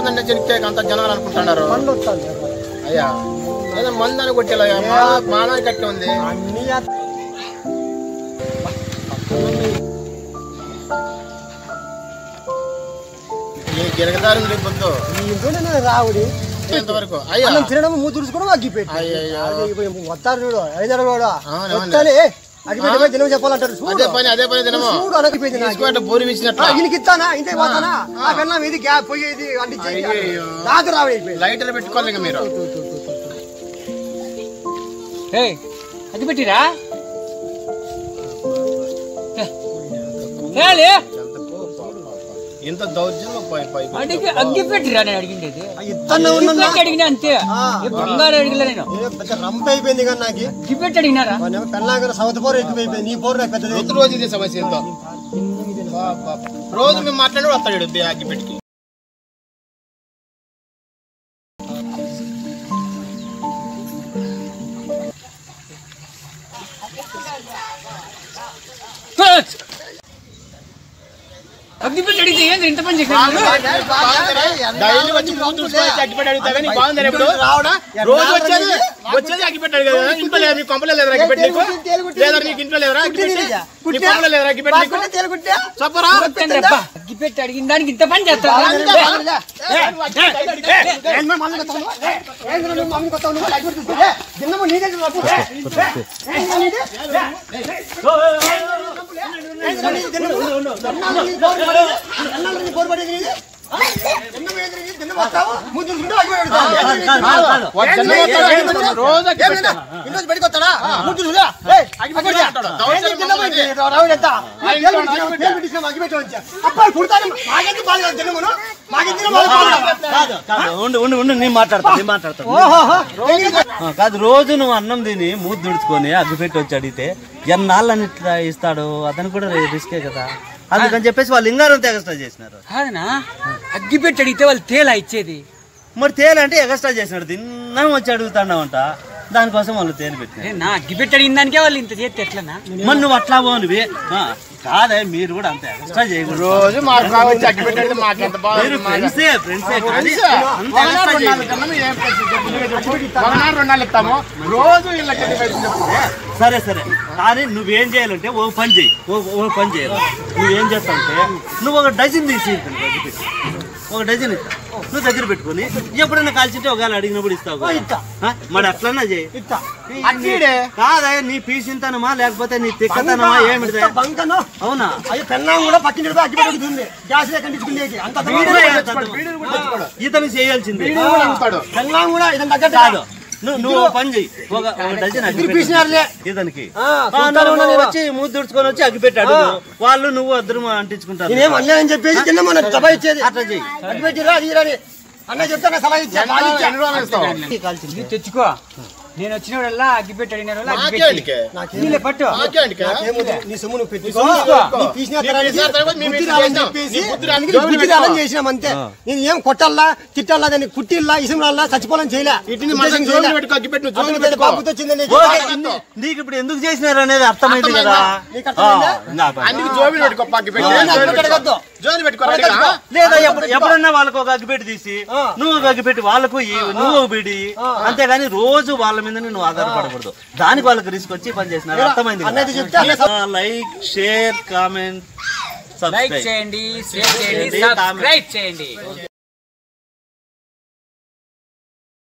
మందంటే చెనిక్కే అంత జనాలు అనుకుంటున్నారు అయ్యా ఏదో మందని కొట్టేలా మాదానికి కట్టే ఉంది గిరగదారు పొద్దు రావుడి ఎంతవరకు అయ్యా తినడం మూడు తుడుచుకోవడం అగ్గిపెట్టి వస్తారు చూడు ఐదారు కూడా చెప్పాలంటారు అదే పని తినము బోరి ఇస్తానా ఇంటే పోతానా ఆ బెల్లం ఇది గ్యాప్ పోయేది అంటి లైటర్ పెట్టుకోవాలి ఇంకా మీరు అది పెట్టిరా ఇంత దౌర్జన్యం అగ్గి పెట్టిరా నేను అడిగిండేది అడిగినా అంతే బంగారు అడిగిలా నేను రంప అయిపోయింది కానీ నాకు అగ్గి పెట్టి అడిగినారా పెళ్ళాక సౌత్ పోరు ఎక్కువైపోయింది నీ పోరు పెద్ద రోజు ఇదే సమస్య ఎంతో రోజు మేము మాట్లాడి వస్తాడు అగ్గిపెట్టికి అగ్గిపెట్టి అడిగితే ఏంది ఇంత పని చేశారు డైలీ వచ్చి అగ్గిపెట్టి అడుగుతా కానీ బాగుంది ఇప్పుడు రోజు వచ్చేది అగ్గిపెట్టాడు కదా ఇంట్లో లేదు మీకు కంపలే లేదా అగ్గిపెట్టి లేదా నీకు ఇంట్లో లేదరా అగ్గిపెట్టి లేదా అగ్గిపెట్టి చెప్పరా అగ్గిపెట్టి అడిగిన దానికి ఇంత పని చేస్తారా కాదు రోజు నువ్వు అన్నం తిని మూతి దుడుచుకొని అగ్గిపెట్టి వచ్చి అడిగితే ఎన్నాళ్ళని ఇట్లా ఇస్తాడు అతను కూడా రిస్కే కదా అందుకని చెప్పేసి వాళ్ళు ఇంగారం ఎగస్ట్రా చేసినారు అగ్గిపెట్టి అడిగితే వాళ్ళు తేలా ఇచ్చేది మరి తేలు అంటే ఎగస్ట్రా చేసినాడు తిన్నాం వచ్చి అడుగుతున్నావంట దానికోసం వాళ్ళు తేలు పెట్టినారు నా అగ్గిపెట్టి అడిగిన దానికే వాళ్ళు ఇంత చేస్తే ఎట్లనా మరి నువ్వు అట్లా పోనివి కాదే మీరు కూడా అంతే ఎక్స్ట్రా చేయకూడదు రోజు మాకు కావచ్చు అగ్గిపెట్టి మాకు ఎంత బాగుంది ఇస్తాము రోజు సరే సరే కానీ నువ్వేం చేయాలంటే ఓ పని చేయి ఓ పని చేయాలి నువ్వేం చేస్తావంటే నువ్వు ఒక డజన్ తీసి ఒక డజన్ ఇస్తా నువ్వు దగ్గర పెట్టుకుని ఎప్పుడైనా కాల్చింటే ఒకవేళ అడిగినప్పుడు ఇస్తావు మరి అట్లన్నా చేయి కాదా నీ పీస్ ఇంతనమా లేకపోతే నీ తిక్కతనమా ఏమిటి అవునా ఇతను చేయాల్సింది కాదు నువ్వు పని చెయ్యి ఒక డజన్ ఇతనికి వచ్చి మూడు దుడుచుకొని వచ్చి అగ్గి పెట్టాడు వాళ్ళు నువ్వు అద్దరు అంటించుకుంటారు అట్లా చెయ్యి తెచ్చుకో నేను వచ్చినప్పుడల్లా అగ్గిపెట్టి అడిగిన పట్టు చేసినామంతే నేను ఏం కొట్టల్లా తిట్టల్లా దాన్ని కుట్టిల్లా ఇసుమల్లా చచ్చిపోవాలని చేయలే నీకు ఇప్పుడు ఎందుకు చేసినారు అనేది అర్థమైంది కదా లేదా ఎప్పుడన్నా వాళ్ళకు ఒక అగ్గిపెట్టి తీసి నువ్వు ఒక అగ్గిపెట్టి వాళ్ళకు నువ్వు ఒక బిడి అంతేగాని రోజు వాళ్ళ మీద నువ్వు ఆధారపడకూడదు దానికి వాళ్ళకి రిస్క్ వచ్చి పని చేసినారు అర్థమైంది లైక్ షేర్ కామెంట్ సబ్స్క్రైబ్ చేయండి